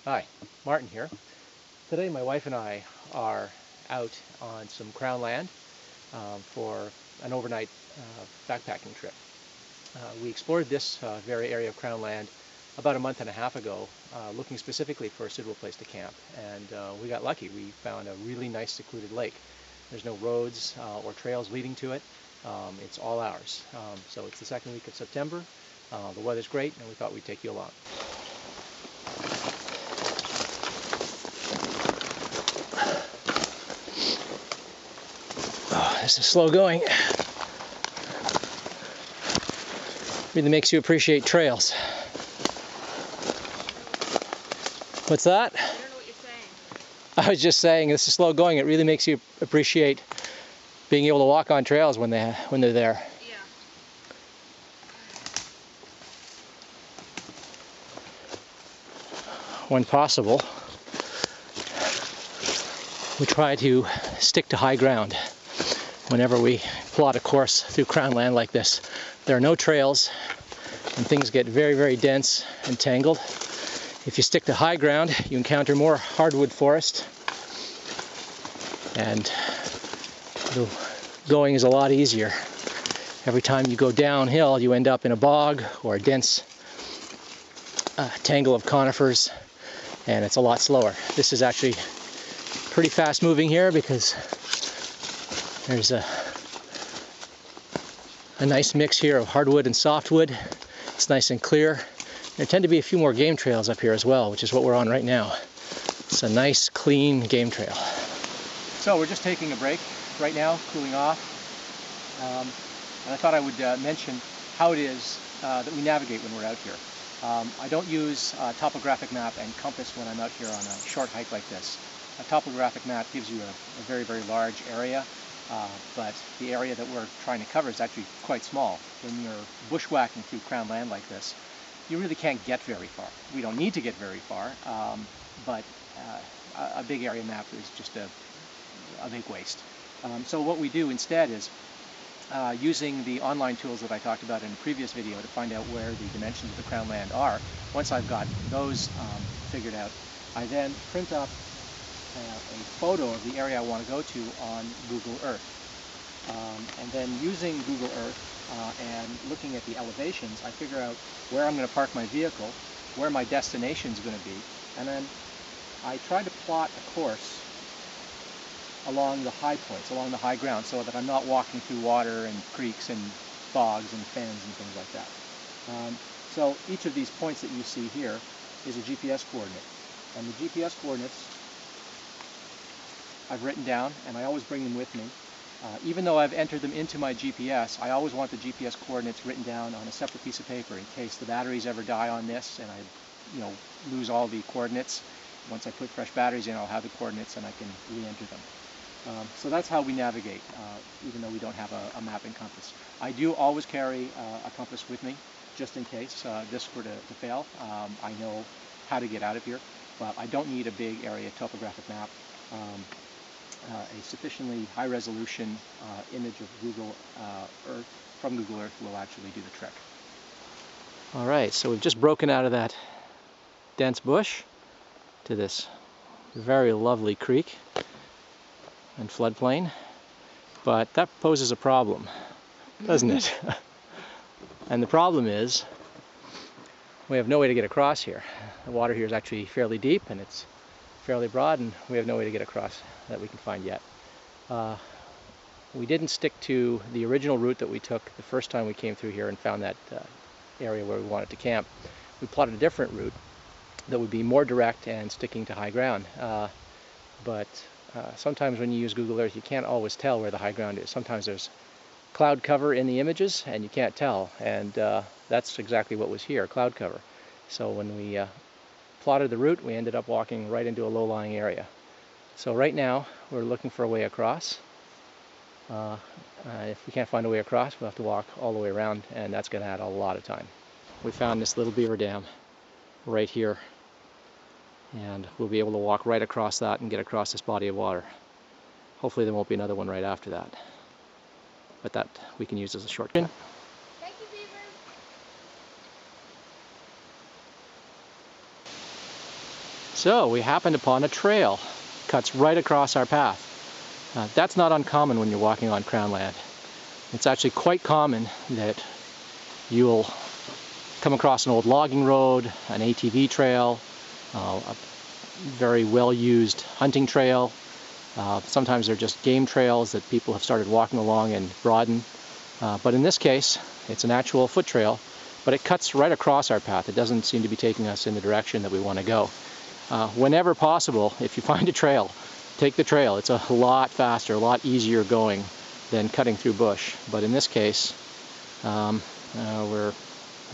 Hi, Martin here. Today my wife and I are out on some Crown land for an overnight backpacking trip. We explored this very area of Crown land about a month and a half ago, looking specifically for a suitable place to camp. And we got lucky. We found a really nice secluded lake. There's no roads or trails leading to it. It's all ours. So it's the second week of September. The weather's great, and we thought we'd take you along. Oh, this is slow going. Really makes you appreciate trails. What's that? I don't know what you're saying. I was just saying this is slow going. It really makes you appreciate being able to walk on trails when they're there. Yeah. When possible, we try to stick to high ground whenever we plot a course through Crown land like this. There are no trails and things get very, very dense and tangled. If you stick to high ground, you encounter more hardwood forest, and the going is a lot easier. Every time you go downhill, you end up in a bog or a dense tangle of conifers, and it's a lot slower. This is actually pretty fast moving here because there's a nice mix here of hardwood and softwood. It's nice and clear. There tend to be a few more game trails up here as well, which is what we're on right now. It's a nice, clean game trail. So we're just taking a break right now, cooling off. And I thought I would mention how it is that we navigate when we're out here. I don't use a topographic map and compass when I'm out here on a short hike like this. A topographic map gives you a very, very large area, but the area that we're trying to cover is actually quite small. When you're bushwhacking through Crown land like this, you really can't get very far. We don't need to get very far, but a big area map is just a big waste. So what we do instead is using the online tools that I talked about in a previous video to find out where the dimensions of the Crown land are. Once I've got those figured out, I then print up a photo of the area I want to go to on Google Earth. And then using Google Earth and looking at the elevations, I figure out where I'm going to park my vehicle, where my destination is going to be, and then I try to plot a course along the high points, along the high ground, so that I'm not walking through water and creeks and bogs and fens and things like that. So each of these points that you see here is a GPS coordinate. And the GPS coordinates I've written down, and I always bring them with me. Even though I've entered them into my GPS, I always want the GPS coordinates written down on a separate piece of paper in case the batteries ever die on this and I lose all the coordinates. Once I put fresh batteries in, I'll have the coordinates and I can re-enter them. So that's how we navigate, even though we don't have a map and compass. I do always carry a compass with me, just in case this were to fail. I know how to get out of here, but I don't need a big area topographic map. A sufficiently high-resolution image of Google Earth, from Google Earth, will actually do the trick. All right, so we've just broken out of that dense bush to this very lovely creek and floodplain, but that poses a problem, doesn't it? And the problem is we have no way to get across here. The water here is actually fairly deep and it's fairly broad, and we have no way to get across that we can find yet. We didn't stick to the original route that we took the first time we came through here and found that area where we wanted to camp. We plotted a different route that would be more direct and sticking to high ground. But sometimes when you use Google Earth, you can't always tell where the high ground is. Sometimes there's cloud cover in the images and you can't tell, and that's exactly what was here, cloud cover. So when we plotted the route, we ended up walking right into a low-lying area. So right now we're looking for a way across. If we can't find a way across, we'll have to walk all the way around, and that's going to add a lot of time. We found this little beaver dam right here, and we'll be able to walk right across that and get across this body of water. Hopefully there won't be another one right after that, but that we can use as a shortcut. Thank you, Beaver. So we happened upon a trail. Cuts right across our path. That's not uncommon when you're walking on Crown land. It's actually quite common that you'll come across an old logging road, an ATV trail, a very well-used hunting trail. Sometimes they're just game trails that people have started walking along and broaden. But in this case, it's an actual foot trail, but it cuts right across our path. It doesn't seem to be taking us in the direction that we want to go. Whenever possible, if you find a trail, take the trail. It's a lot faster, a lot easier going than cutting through bush. But in this case, we're going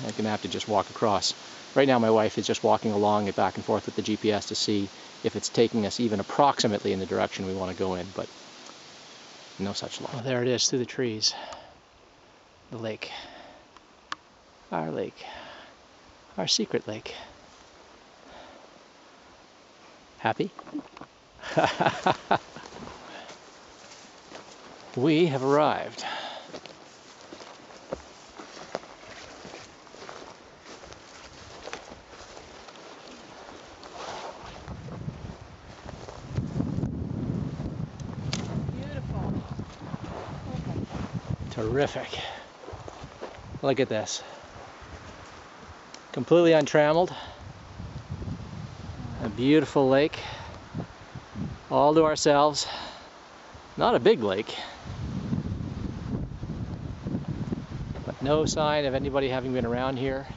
to have to just walk across. Right now my wife is just walking along it back and forth with the GPS to see if it's taking us even approximately in the direction we want to go in, but no such luck. Oh, there it is through the trees. The lake. Our lake. Our secret lake. Happy? We have arrived. Beautiful. Terrific. Look at this. Completely untrammeled. A beautiful lake. All to ourselves. Not a big lake. But no sign of anybody having been around here.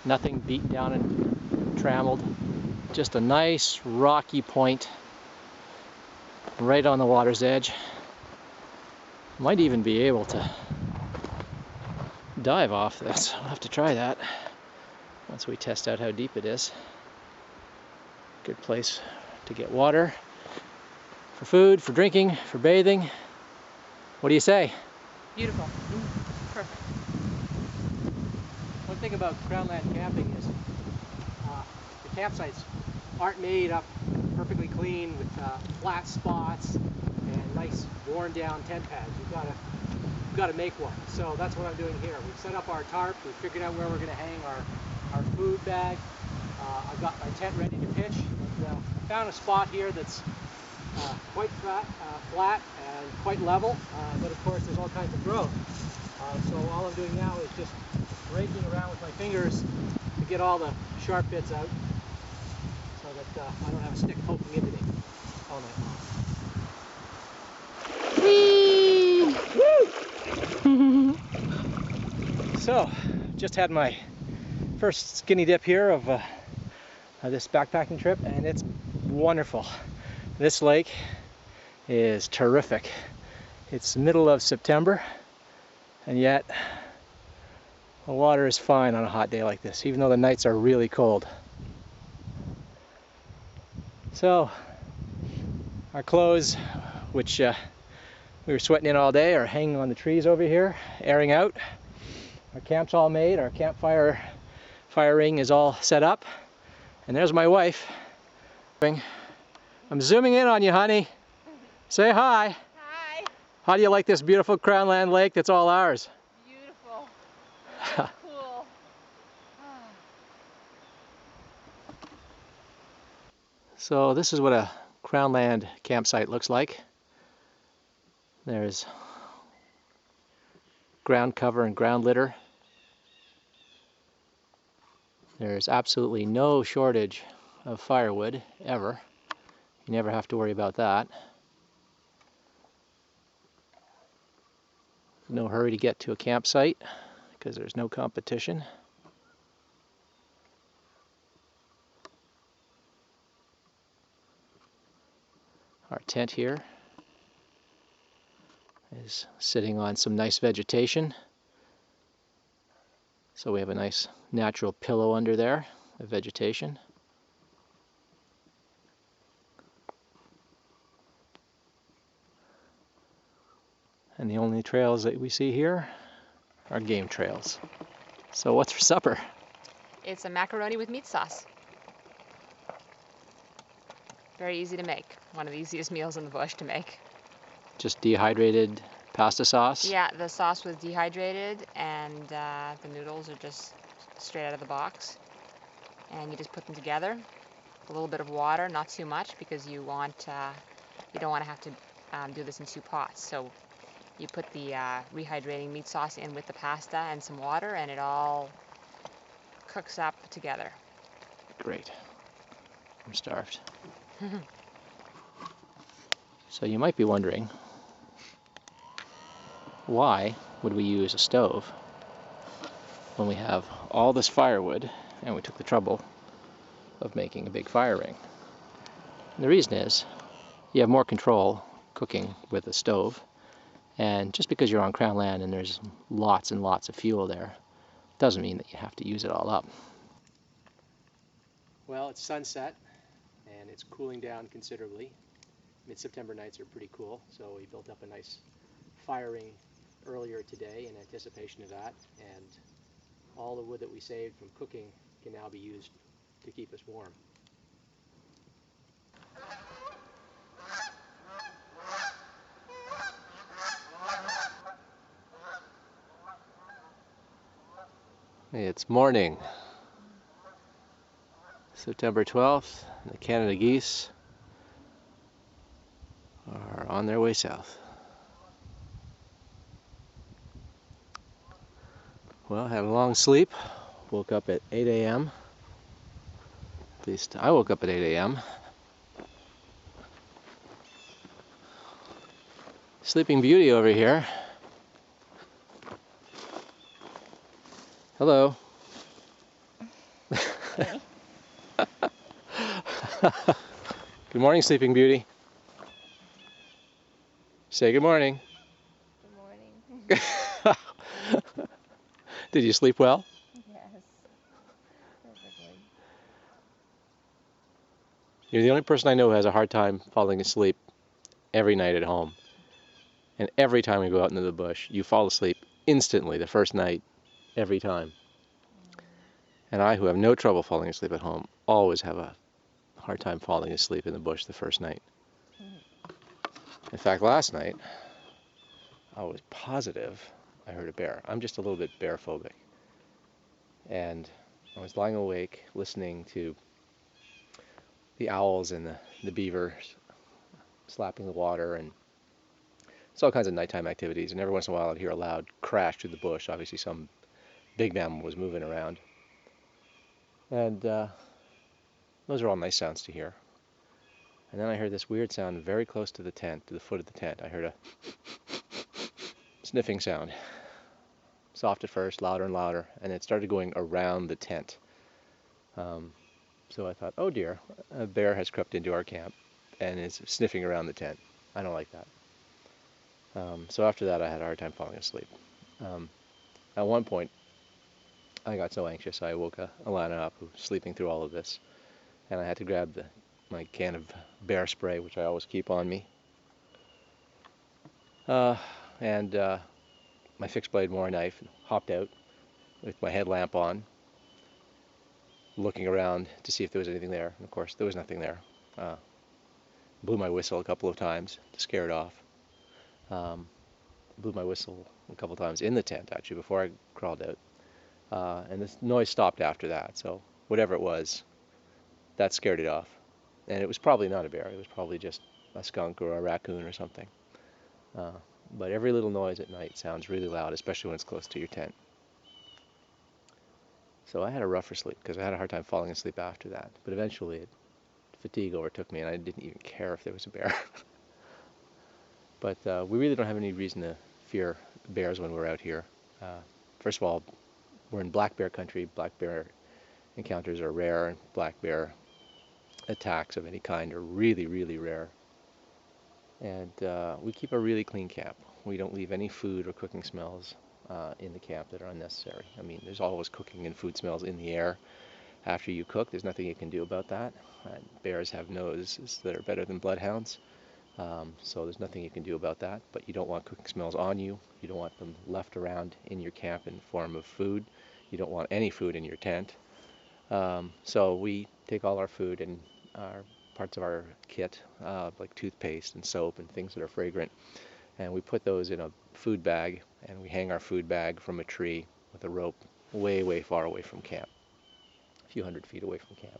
Nothing beaten down and trammeled. Just a nice rocky point right on the water's edge. Might even be able to dive off this. I'll have to try that once we test out how deep it is. Good place to get water, for food, for drinking, for bathing. What do you say? Beautiful. Perfect. One thing about Crown land camping is the campsites aren't made up perfectly clean with flat spots and nice worn down tent pads. You've got to make one. So that's what I'm doing here. We've set up our tarp. We've figured out where we're going to hang our food bag. I've got my tent ready to pitch. I found a spot here that's quite flat and quite level, but of course there's all kinds of growth. So all I'm doing now is just raking around with my fingers to get all the sharp bits out so that I don't have a stick poking into me all night long. So, just had my first skinny dip here of this backpacking trip, and it's wonderful. This lake is terrific. It's the middle of September, and yet the water is fine on a hot day like this, even though the nights are really cold. So, our clothes, which we were sweating in all day, are hanging on the trees over here, airing out. Our camp's all made, our campfire ring is all set up, and there's my wife. I'm zooming in on you, honey. Say hi. Hi. How do you like this beautiful Crown land lake that's all ours? Beautiful. Very cool. So this is what a Crown land campsite looks like. There's ground cover and ground litter. There's absolutely no shortage of firewood, ever. You never have to worry about that. No hurry to get to a campsite because there's no competition. Our tent here is sitting on some nice vegetation. So we have a nice natural pillow under there of vegetation. And the only trails that we see here are game trails. So what's for supper? It's a macaroni with meat sauce. Very easy to make. One of the easiest meals in the bush to make. Just dehydrated pasta sauce? Yeah, the sauce was dehydrated, and the noodles are just straight out of the box. And you just put them together, a little bit of water, not too much, because you don't want to have to do this in 2 pots. So you put the rehydrating meat sauce in with the pasta and some water, and it all cooks up together. Great. I'm starved. So you might be wondering, why would we use a stove when we have all this firewood and we took the trouble of making a big fire ring? And the reason is you have more control cooking with a stove, and just because you're on Crown land and there's lots and lots of fuel there doesn't mean that you have to use it all up. Well, it's sunset and it's cooling down considerably. Mid-September nights are pretty cool, so we built up a nice fire ring earlier today in anticipation of that, and all the wood that we saved from cooking can now be used to keep us warm. It's morning, September 12th, and the Canada geese are on their way south. Well, had a long sleep, woke up at 8 a.m. At least I woke up at 8 a.m. Sleeping Beauty over here. Hello. Good morning, Sleeping Beauty. Say good morning. Good morning. Did you sleep well? Yes, perfectly. You're the only person I know who has a hard time falling asleep every night at home. And every time we go out into the bush, you fall asleep instantly the first night, every time. And I, who have no trouble falling asleep at home, always have a hard time falling asleep in the bush the first night. In fact, last night, I was positive I heard a bear. I'm just a little bit bear-phobic. And I was lying awake listening to the owls and the beavers slapping the water, and it's all kinds of nighttime activities. And every once in a while I'd hear a loud crash through the bush. Obviously some big mammal was moving around. And those are all nice sounds to hear. And then I heard this weird sound very close to the tent, to the foot of the tent. I heard a sniffing sound. Soft at first, louder and louder, and it started going around the tent. So I thought, oh dear, a bear has crept into our camp and is sniffing around the tent. I don't like that. So after that I had a hard time falling asleep. At one point I got so anxious I woke Alana up, who was sleeping through all of this, and I had to grab my can of bear spray, which I always keep on me, and my fixed blade mower knife, and hopped out with my headlamp on, looking around to see if there was anything there. And of course there was nothing there. Blew my whistle a couple of times to scare it off. Blew my whistle a couple of times in the tent, actually, before I crawled out. And the noise stopped after that, so whatever it was, that scared it off. And it was probably not a bear, it was probably just a skunk or a raccoon or something. But every little noise at night sounds really loud, especially when it's close to your tent. So I had a rougher sleep because I had a hard time falling asleep after that. But eventually fatigue overtook me and I didn't even care if there was a bear. But we really don't have any reason to fear bears when we're out here. First of all, we're in black bear country. Black bear encounters are rare, and black bear attacks of any kind are really, really rare. And we keep a really clean camp. We don't leave any food or cooking smells in the camp that are unnecessary. I mean, there's always cooking and food smells in the air after you cook. There's nothing you can do about that. Bears have noses that are better than bloodhounds. So there's nothing you can do about that, but you don't want cooking smells on you. You don't want them left around in your camp in the form of food. You don't want any food in your tent. So we take all our food and our parts of our kit, like toothpaste and soap and things that are fragrant, and we put those in a food bag, and we hang our food bag from a tree with a rope way, way far away from camp, a few hundred feet away from camp.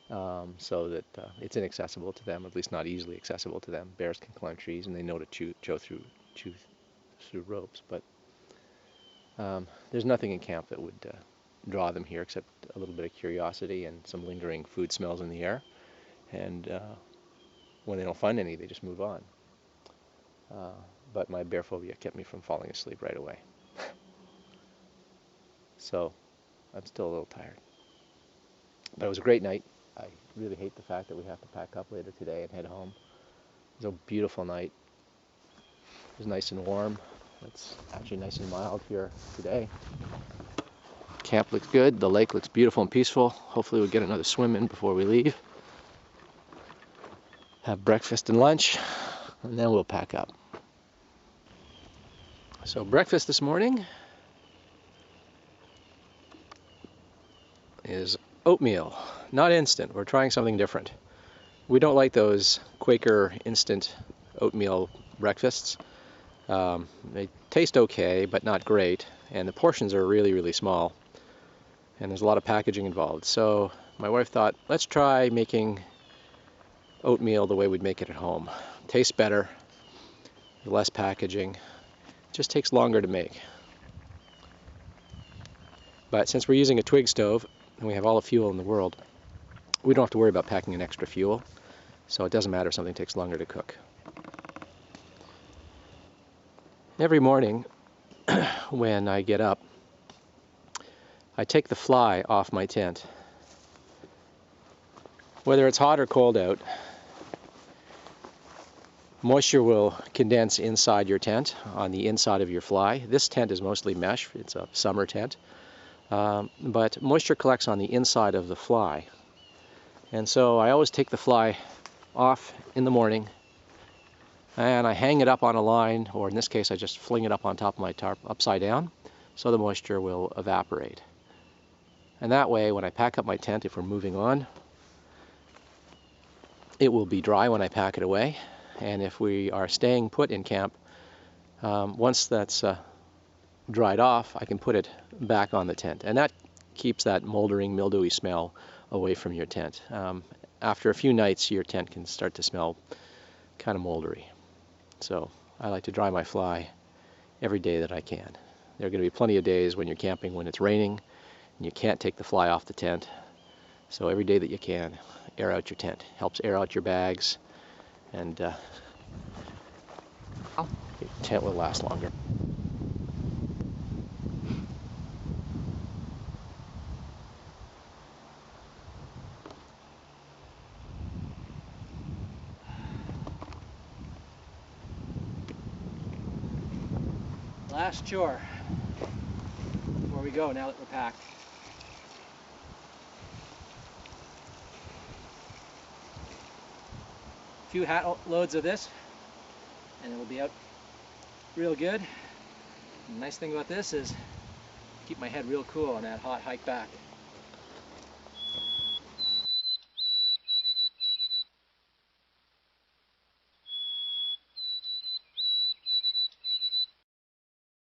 so that it's inaccessible to them, at least not easily accessible to them. Bears can climb trees, and they know to chew through ropes, but there's nothing in camp that would draw them here except a little bit of curiosity and some lingering food smells in the air. And when they don't find any, they just move on. But my bear phobia kept me from falling asleep right away. So I'm still a little tired. But it was a great night. I really hate the fact that we have to pack up later today and head home. It was a beautiful night. It was nice and warm. It's actually nice and mild here today. Camp looks good. The lake looks beautiful and peaceful. Hopefully we'll get another swim in before we leave. Have breakfast and lunch, and then we'll pack up. So breakfast this morning is oatmeal, not instant. We're trying something different. We don't like those Quaker instant oatmeal breakfasts. They taste okay, but not great, and the portions are really, really small, and there's a lot of packaging involved. So my wife thought, let's try making oatmeal the way we'd make it at home. Tastes better, less packaging, just takes longer to make. But since we're using a twig stove, and we have all the fuel in the world, we don't have to worry about packing in extra fuel, so it doesn't matter if something takes longer to cook. Every morning when I get up, I take the fly off my tent. Whether it's hot or cold out, moisture will condense inside your tent, on the inside of your fly. This tent is mostly mesh, it's a summer tent, but moisture collects on the inside of the fly. And so I always take the fly off in the morning, and I hang it up on a line, or in this case I just fling it up on top of my tarp upside down, so the moisture will evaporate. And that way, when I pack up my tent, if we're moving on, it will be dry when I pack it away. And if we are staying put in camp, once that's dried off, I can put it back on the tent. And that keeps that moldering, mildewy smell away from your tent. After a few nights, your tent can start to smell kind of moldery. So I like to dry my fly every day that I can. There are going to be plenty of days when you're camping when it's raining and you can't take the fly off the tent. So every day that you can, air out your tent. Helps air out your bags, and your tent will last longer. Last chore before we go, now that we're packed. A few hat loads of this, and it will be out real good. And the nice thing about this is keep my head real cool on that hot hike back.